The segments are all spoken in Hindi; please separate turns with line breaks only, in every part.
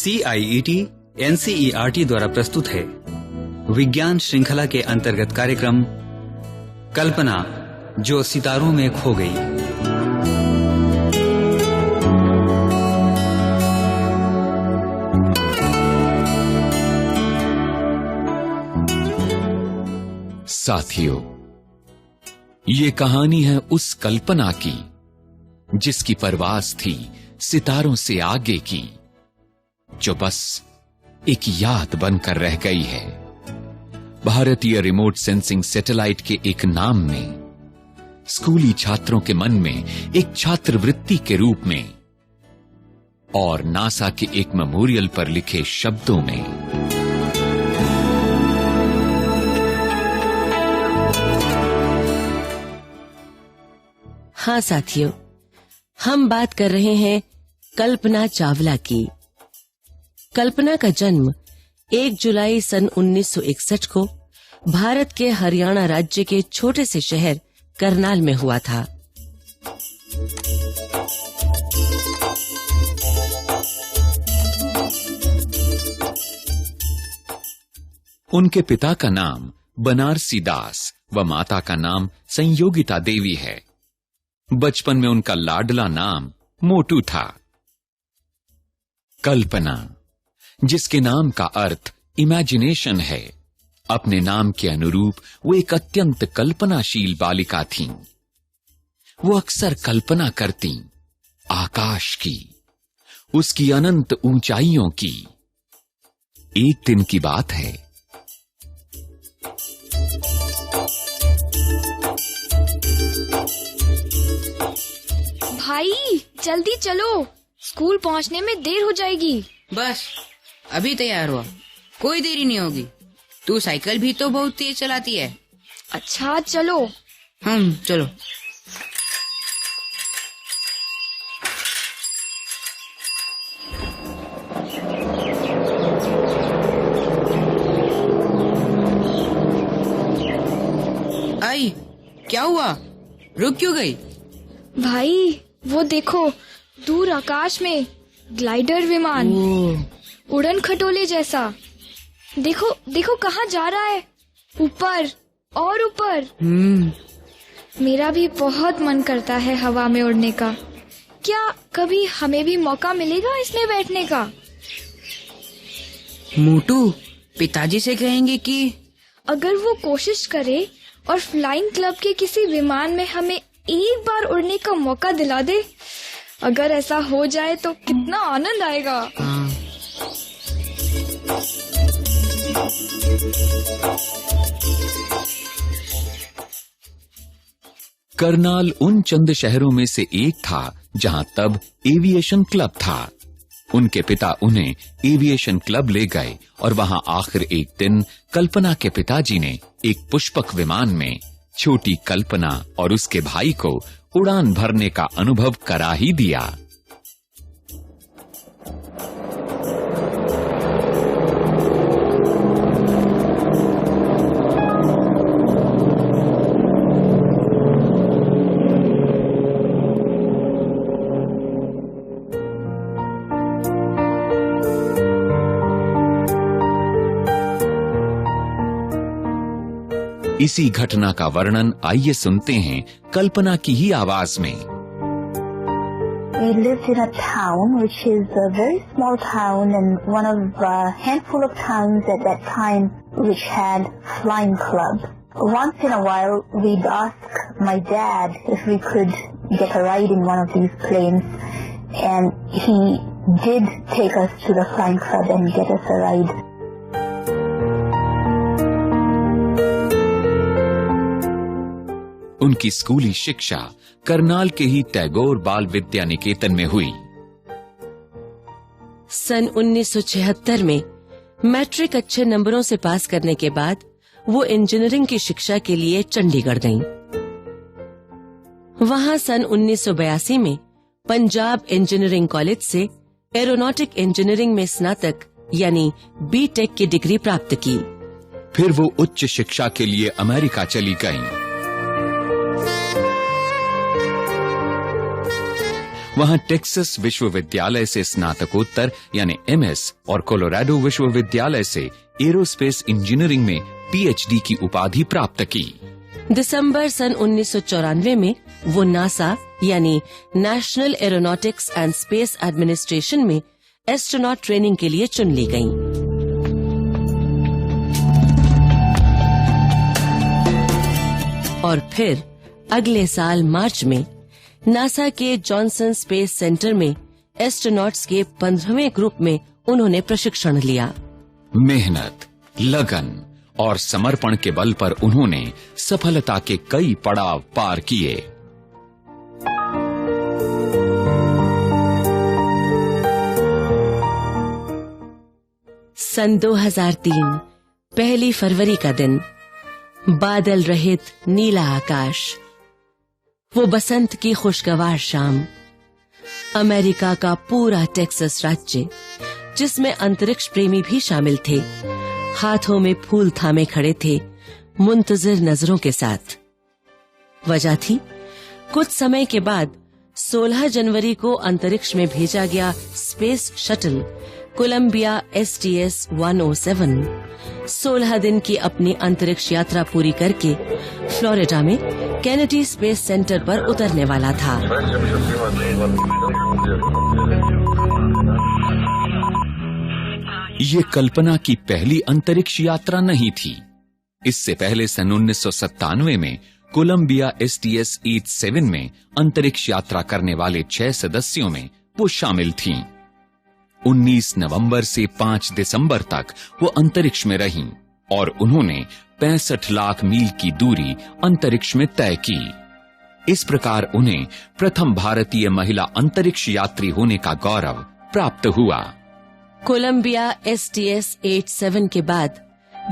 CIET NCERT द्वारा प्रस्तुत है विज्ञान श्रृंखला के अंतर्गत कार्यक्रम कल्पना जो सितारों में खो गई।
साथियों, ये कहानी है उस कल्पना की जिसकी परवाज़ थी सितारों से आगे की, जो बस एक याद बनकर रह गई है। भारतीय रिमोट सेंसिंग सैटेलाइट के एक नाम में, स्कूली छात्रों के मन में एक छात्रवृत्ति के रूप में, और नासा के एक मेमोरियल पर लिखे शब्दों में।
हाँ साथियों, हम बात कर रहे हैं कल्पना चावला की। कल्पना का जन्म 1 जुलाई सन 1961 को भारत के हरियाणा राज्य के छोटे से शहर करनाल में हुआ था।
उनके पिता का नाम बनारसी दास व माता का नाम संयोगिता देवी है। बचपन में उनका लाडला नाम मोटू था। कल्पना, जिसके नाम का अर्थ इमेजिनेशन है, अपने नाम के अनुरूप वो एक अत्यंत कल्पनाशील बालिका थीं। वो अक्सर कल्पना करती आकाश की, उसकी अनंत ऊंचाइयों की। एक दिन की बात है,
भाई जल्दी चलो, स्कूल पहुंचने में देर हो जाएगी।
बस अभी तैयार हुआ, कोई देरी नहीं होगी। तू साइकिल भी तो बहुत तेज चलाती है।
अच्छा चलो।
चलो। आई, क्या हुआ? रुक क्यों गई?
भाई वो देखो, दूर आकाश में ग्लाइडर विमान, उड़न खटोले जैसा। देखो देखो कहाँ जा रहा है, ऊपर और ऊपर। मेरा भी बहुत मन करता है हवा में उड़ने का। क्या कभी हमें भी मौका मिलेगा इसमें बैठने का?
मोटू, पिताजी से कहेंगे कि
अगर वो कोशिश करे और फ्लाइंग क्लब के किसी विमान में हमें एक बार उड़ने का मौका दिला दे। अगर ऐसा हो जाए तो कितना आनंद आएगा।
करनाल उन चंद शहरों में से एक था जहां तब एविएशन क्लब था। उनके पिता उन्हें एविएशन क्लब ले गए और वहां आखिर एक दिन कल्पना के पिताजी ने एक पुष्पक विमान में छोटी कल्पना और उसके भाई को उड़ान भरने का अनुभव करा ही दिया। इसी घटना का वर्णन आइए सुनते हैं कल्पना की ही आवाज में।
We lived in a town which is a very small town and one of a handful of towns at that time which had flying club. Once in a while we'd ask my dad if we could get a ride in one of these planes, and he did take us to the flying club and get us a ride.
उनकी स्कूली शिक्षा करनाल के ही टैगोर बाल विद्या निकेतन में हुई।
सन 1976 में मैट्रिक अच्छे नंबरों से पास करने के बाद वो इंजीनियरिंग की शिक्षा के लिए चंडीगढ़ गईं। वहां सन 1982 में पंजाब इंजीनियरिंग कॉलेज से एरोनॉटिक इंजीनियरिंग में स्नातक यानी B.Tech की डिग्री प्राप्त की।
फिर वो उच्च शिक्षा के लिए अमेरिका चली गईं। वहां टेक्सास विश्वविद्यालय से स्नातकोत्तर यानी एमएस और कोलोराडो विश्वविद्यालय से एरोस्पेस इंजीनियरिंग में पीएचडी की उपाधि प्राप्त की।
दिसंबर सन 1994 में वो नासा यानी national aeronautics and space administration में एस्ट्रोनॉट ट्रेनिंग के लिए चुन ली गईं। और फिर अगले साल मार्च में नासा के जॉनसन स्पेस सेंटर में एस्ट्रोनॉट्स के 15वें ग्रुप में उन्होंने प्रशिक्षण लिया।
मेहनत, लगन और समर्पण के बल पर उन्होंने सफलता के कई पड़ाव पार किए।
सन 2003 पहली फरवरी का दिन, बादल रहित नीला आकाश, वो बसंत की खुशगवार शाम। अमेरिका का पूरा टेक्सास राज्य, जिसमें अंतरिक्ष प्रेमी भी शामिल थे, हाथों में फूल थामे खड़े थे, मुंतजिर नजरों के साथ। वजह थी, कुछ समय के बाद 16 जनवरी को अंतरिक्ष में भेजा गया स्पेस शटल कोलंबिया STS-107 16 दिन की अपनी अंतरिक्ष यात्रा पूरी करके फ्लोरिडा में केनेडी स्पेस सेंटर पर उतरने वाला था।
ये कल्पना की पहली अंतरिक्ष यात्रा नहीं थी। इससे पहले सन 1997 में कोलंबिया STS-87 में अंतरिक्ष यात्रा करने वाले 6 सदस्यों में वो शामिल थीं। 19 नवंबर से 5 दिसंबर तक वो अंतरिक्ष में रहीं और उन्होंने 65 लाख मील की दूरी अंतरिक्ष में तय की। इस प्रकार उन्हें प्रथम भारतीय महिला अंतरिक्ष यात्री होने का गौरव प्राप्त हुआ।
कोलंबिया STS-87 के बाद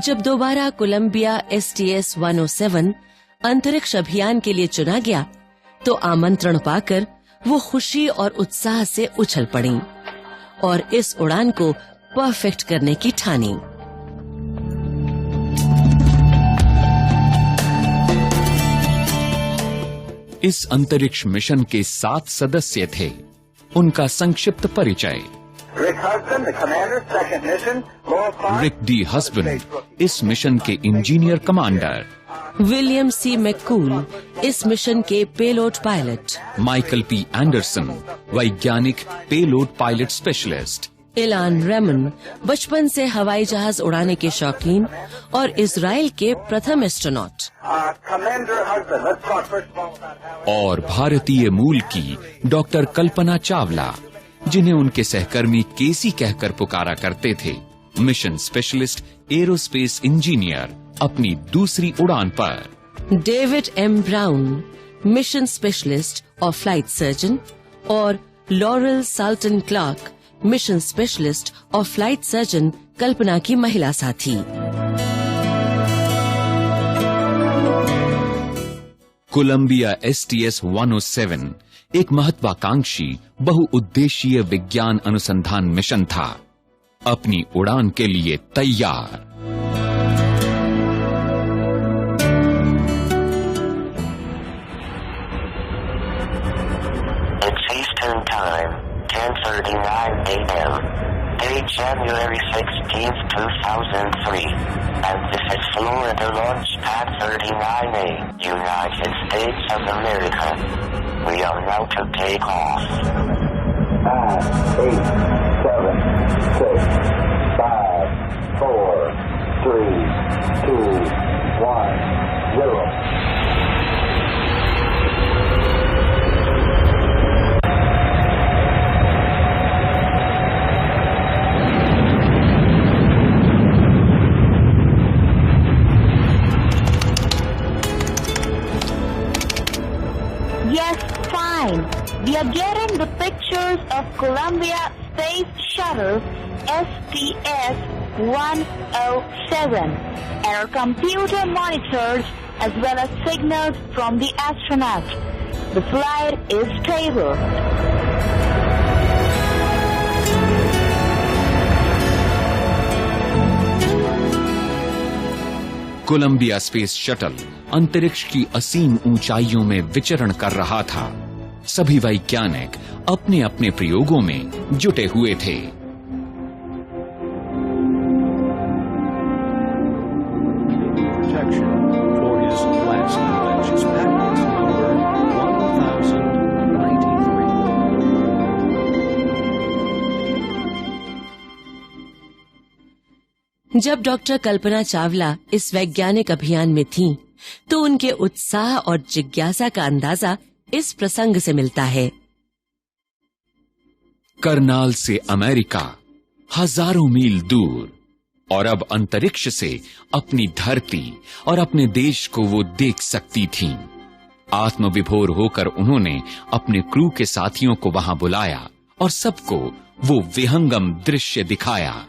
जब दोबारा कोलंबिया STS-107 अंतरिक्ष अभियान के लिए चुना गया, तो आमंत्रण पाकर वो खुशी और उत्साह से उछल पड़ी और इस उड़ान को परफेक्ट करने की ठानी।
इस अंतरिक्ष मिशन के 7 सदस्य थे। उनका संक्षिप्त परिचय। रिक डी हस्बैंड इस मिशन के engineer commander.
William C. McCool इस मिशन के payload pilot.
Michael P. Anderson वैज्ञानिक payload pilot specialist.
Ilan Ramon बचपन से हवाई जहाज उड़ाने के शौकीन और इजराइल के प्रथम एस्ट्रोनॉट।
और भारतीय मूल की डॉक्टर कल्पना चावला, जिन्हें उनके सहकर्मी केसी कहकर पुकारा करते थे, मिशन स्पेशलिस्ट एरोस्पेस इंजीनियर, अपनी दूसरी उड़ान पर।
David M. Brown mission specialist और फ्लाइट सर्जन और Laurel Salton Clark mission specialist और फ्लाइट सर्जन कल्पना की महिला साथी।
कोलंबिया STS-107 एक महत्वाकांक्षी बहुउद्देशीय विज्ञान अनुसंधान मिशन था, अपनी उड़ान के लिए तैयार।
It's Eastern Time, 10:39 a.m. Date January 16th, 2003, and this is Florida Launch Pad 39A, United States of America. We are now to take off.
9, 8, 7, 6, 5, 4, 3, 2, 1, 0.
Yes, fine. We are getting the pictures of Columbia Space Shuttle STS-107 and our computer monitors as well as signals from the astronaut. The flight is stable.
Columbia space shuttle अंतरिक्ष की असीम ऊंचाइयों में विचरण कर रहा था। सभी वैज्ञानिक अपने अपने प्रयोगों में जुटे हुए थे।
जब डॉक्टर कल्पना चावला इस वैज्ञानिक अभियान में थीं, तो उनके उत्साह और जिज्ञासा का अंदाजा इस प्रसंग से मिलता है।
करनाल से अमेरिका हजारों मील दूर, और अब अंतरिक्ष से अपनी धरती और अपने देश को वो देख सकती थीं। आत्मविभोर होकर उन्होंने अपने क्रू के साथियों को वहां बुलाया और सबको वो विहंगम दृश्य दिखाया।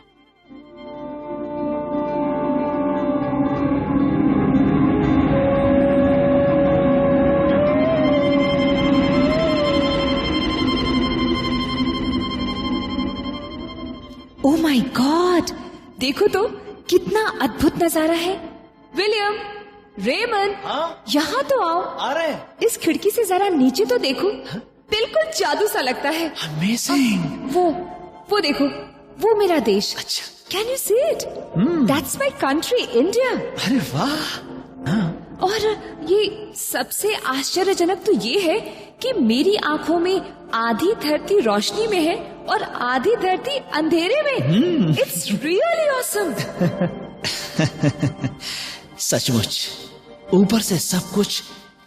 ओह माय गॉड, देखो तो कितना अद्भुत नजारा है। विलियम, रेमन, यहाँ तो आओ।
आ रहे।
इस खिड़की से जरा नीचे तो देखो, बिल्कुल जादू सा लगता है।
अमेजिंग।
वो देखो, वो मेरा देश।
अच्छा,
can you see it? That's my country, India.
अरे वाह।
और ये सबसे आश्चर्यजनक तो ये है कि मेरी आंखों में आधी धरती रोशनी में है और आधी धरती अंधेरे में। It's really awesome.
सचमुच ऊपर से सब कुछ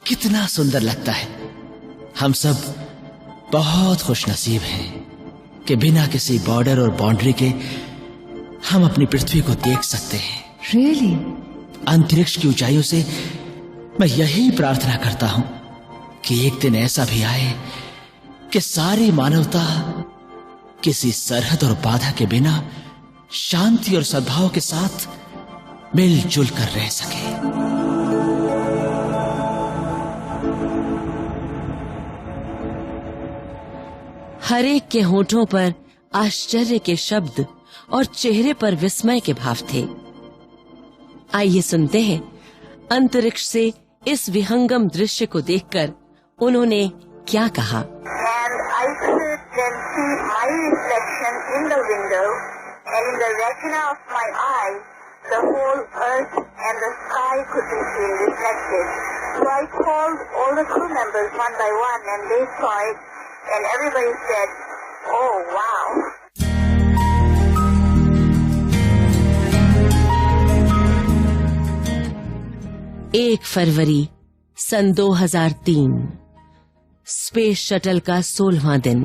कितना सुंदर लगता है। हम सब बहुत खुशनसीब हैं कि बिना किसी बॉर्डर और बाउंड्री के हम अपनी पृथ्वी को देख सकते हैं।
रियली?
अंतरिक्ष की ऊंचाइयों से मैं यही प्रार्थना करता हूं कि एक दिन ऐसा भी आए कि सारी मानवता किसी सरहद और बाधा के बिना शांति और सद्भाव के साथ मिलजुल कर रह सके।
हर एक के होठों पर आश्चर्य के शब्द और चेहरे पर विस्मय के भाव थे। आइए सुनते हैं अंतरिक्ष से इस विहंगम दृश्य को देखकर उन्होंने क्या कहा।
And I could then see my reflection in the window, and in the retina of my eye, the whole earth and the sky could be seen reflected. So I called all the crew members one by one, and they saw it, and everybody said, "Oh, wow."
1 February sun 2003, space shuttle का 16वां दिन।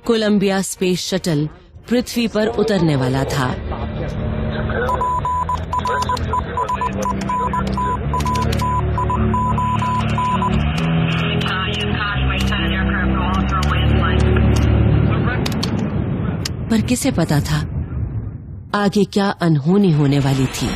कोलंबिया स्पेस शटल पृथ्वी पर उतरने वाला था। पर किसे पता था आगे क्या अनहोनी होने वाली थी।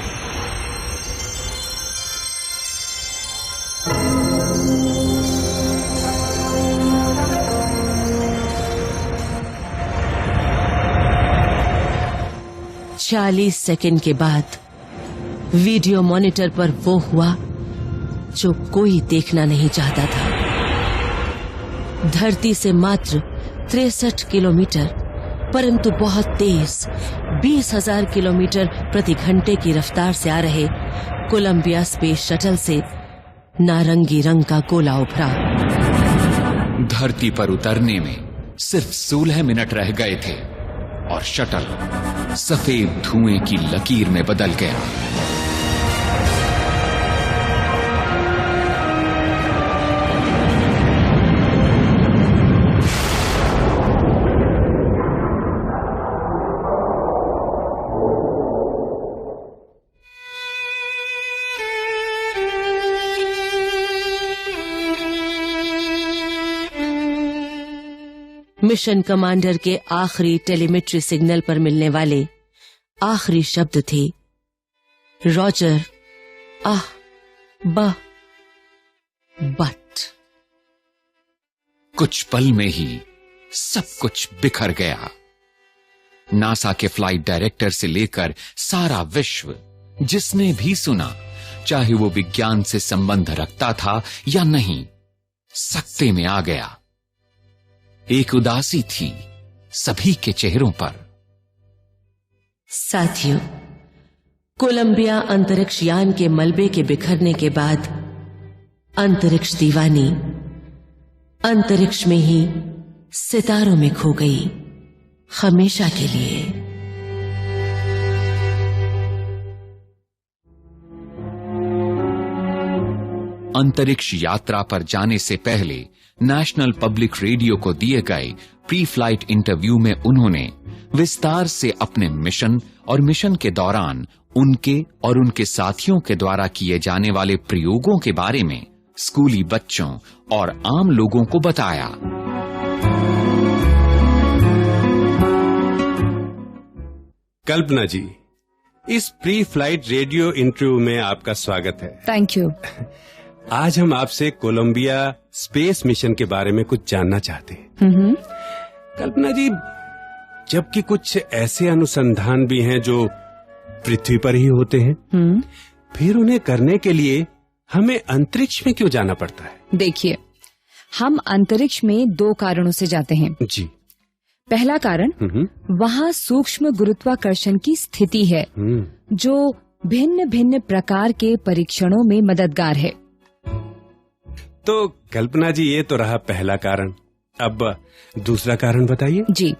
चालीस सेकंड के बाद वीडियो मॉनिटर पर वो हुआ जो कोई देखना नहीं चाहता था। धरती से मात्र 63 किलोमीटर, परंतु बहुत तेज 20,000 किलोमीटर प्रति घंटे की रफ्तार से आ रहे कोलंबिया स्पेस शटल से नारंगी रंग का गोला उभरा।
धरती पर उतरने में सिर्फ 16 मिनट रह गए थे और शटल सफेद धुएं की लकीर में बदल गया।
मिशन कमांडर के आखिरी टेलीमेट्री सिग्नल पर मिलने वाले आखिरी शब्द थे रॉजर, आह, बट।
कुछ पल में ही सब कुछ बिखर गया। नासा के फ्लाइट डायरेक्टर से लेकर सारा विश्व जिसने भी सुना, चाहे वो विज्ञान से संबंध रखता था या नहीं, सकते में आ गया। एक उदासी थी सभी के चेहरों पर।
साथियों, कोलंबिया अंतरिक्ष यान के मलबे के बिखरने के बाद अंतरिक्ष दीवानी अंतरिक्ष में ही सितारों में खो गई हमेशा के लिए।
अंतरिक्ष यात्रा पर जाने से पहले नेशनल पब्लिक रेडियो को दिए गए प्री फ्लाइट इंटरव्यू में उन्होंने विस्तार से अपने मिशन और मिशन के दौरान उनके और उनके साथियों के द्वारा किए जाने वाले प्रयोगों के बारे में स्कूली बच्चों और आम लोगों को बताया।
कल्पना जी, इस प्री फ्लाइट रेडियो इंटरव्यू में आपका स्वागत है।
Thank you.
आज हम आपसे कोलंबिया स्पेस मिशन के बारे में कुछ जानना चाहते हैं। कल्पना जी, जबकि कुछ ऐसे अनुसंधान भी हैं जो पृथ्वी पर ही होते हैं, फिर उन्हें करने के लिए हमें अंतरिक्ष में क्यों जाना पड़ता है?
देखिए, हम अंतरिक्ष में 2 कारणों से जाते हैं।
जी।
पहला कारण, वहाँ सूक्ष्म गुरुत्वाकर्षण की स्थिति है जो भिन्न भिन्न प्रकार के परीक्षणों में मददगार है।
तो कल्पना जी, ये तो रहा पहला कारण। अब दूसरा कारण बताइए।
जी,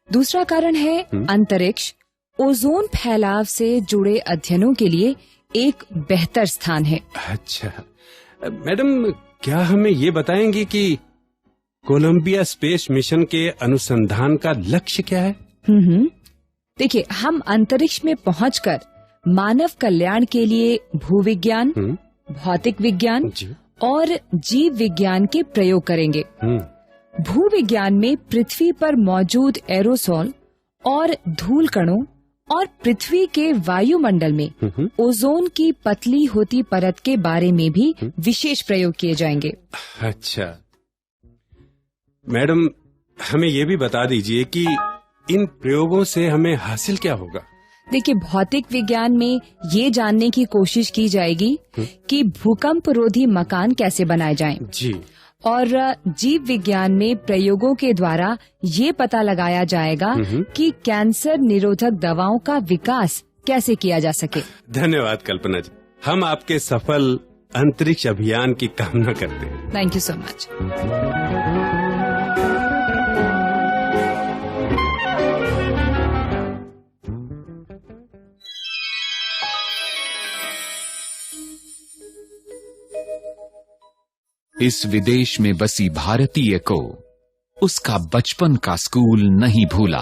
दूसरा कारण है अंतरिक्ष ओजोन फैलाव से जुड़े अध्ययनों के लिए एक बेहतर स्थान है।
अच्छा मैडम, क्या हमें ये बताएंगी कि कोलंबिया स्पेस मिशन के अनुसंधान का लक्ष्य क्या है?
देखिए, हम अंतरिक्ष में पहुंचकर मानव कल्याण के लिए भूविज्ञान, भौतिक विज्ञान और जीव विज्ञान के प्रयोग करेंगे। भूविज्ञान में पृथ्वी पर मौजूद एरोसोल और धूल कणों और पृथ्वी के वायुमंडल में ओजोन की पतली होती परत के बारे में भी विशेष प्रयोग किए जाएंगे।
अच्छा मैडम, हमें ये भी बता दीजिए कि इन प्रयोगों से हमें हासिल क्या होगा?
देखिए, भौतिक विज्ञान में ये जानने की कोशिश की जाएगी कि भूकंप रोधी मकान कैसे बनाए जाएं।
जी।
और जीव विज्ञान में प्रयोगों के द्वारा ये पता लगाया जाएगा कि कैंसर निरोधक दवाओं का विकास कैसे किया जा सके।
धन्यवाद कल्पना जी, हम आपके सफल अंतरिक्ष अभियान की कामना करते हैं।
Thank you so much.
इस विदेश में बसी भारतीय को उसका बचपन का स्कूल नहीं भूला।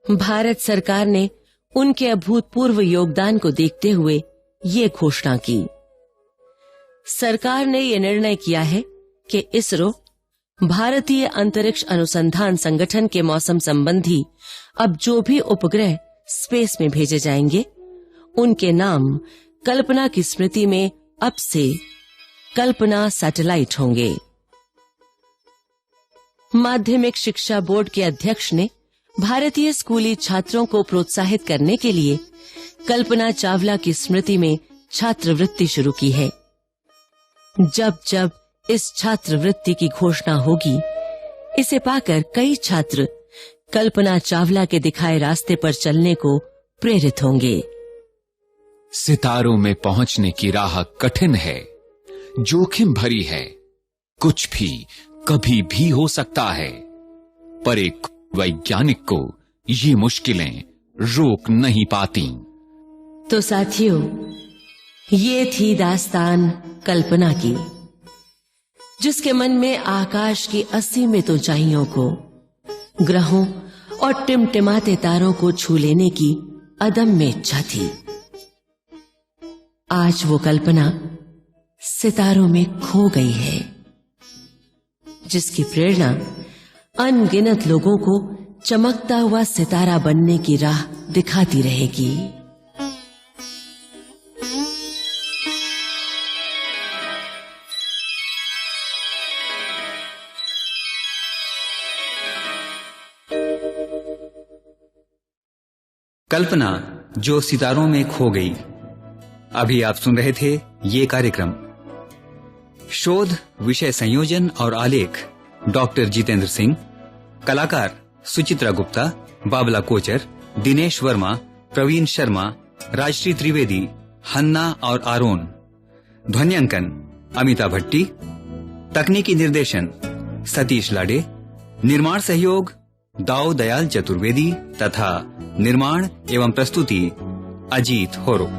भारत सरकार ने उनके अभूतपूर्व योगदान को देखते हुए ये घोषणा की। सरकार ने ये निर्णय किया है कि इसरो, भारतीय अंतरिक्ष अनुसंधान संगठन के मौसम संबंधी अब जो भी उपग्रह स्पेस में भेजे जाएंगे, उनके नाम कल्पना की स्मृति में अब से कल्पना सैटेलाइट होंगे। माध्यमिक शिक्षा बोर्ड के अध्यक्ष ने भारतीय स्कूली छात्रों को प्रोत्साहित करने के लिए कल्पना चावला की स्मृति में छात्रवृत्ति शुरू की है। जब जब इस छात्रवृत्ति की घोषणा होगी, इसे पाकर कई छात्र कल्पना चावला के दिखाए रास्ते पर चलने को प्रेरित होंगे।
सितारों में पहुंचने की राह कठिन है, जोखिम भरी है, कुछ भी कभी भी हो सकता है, पर एक वैज्ञानिक को ये मुश्किलें रोक नहीं पाती।
तो साथियों, ये थी दास्तान कल्पना की, जिसके मन में आकाश की असीमित ऊंचाइयों को, ग्रहों और टिमटिमाते तारों को छू लेने की अदम्य इच्छा थी। आज वो कल्पना सितारों में खो गई है, जिसकी प्रेरणा अनगिनत लोगों को चमकता हुआ सितारा बनने की राह दिखाती रहेगी।
कल्पना जो सितारों में खो गई। अभी आप सुन रहे थे ये कार्यक्रम। शोध, विषय संयोजन और आलेख डॉक्टर जितेंद्र सिंह, कलाकार सुचित्रा गुप्ता, बाबला कोचर, दिनेश वर्मा, प्रवीण शर्मा, राजश्री त्रिवेदी, हन्ना और आरोन। ध्वन्यांकन अमिता भट्टी, तकनीकी निर्देशन सतीश लाडे, निर्माण सहयोग दाऊ दयाल चतुर्वेदी तथा निर्माण एवं प्रस्तुति अजीत होरो।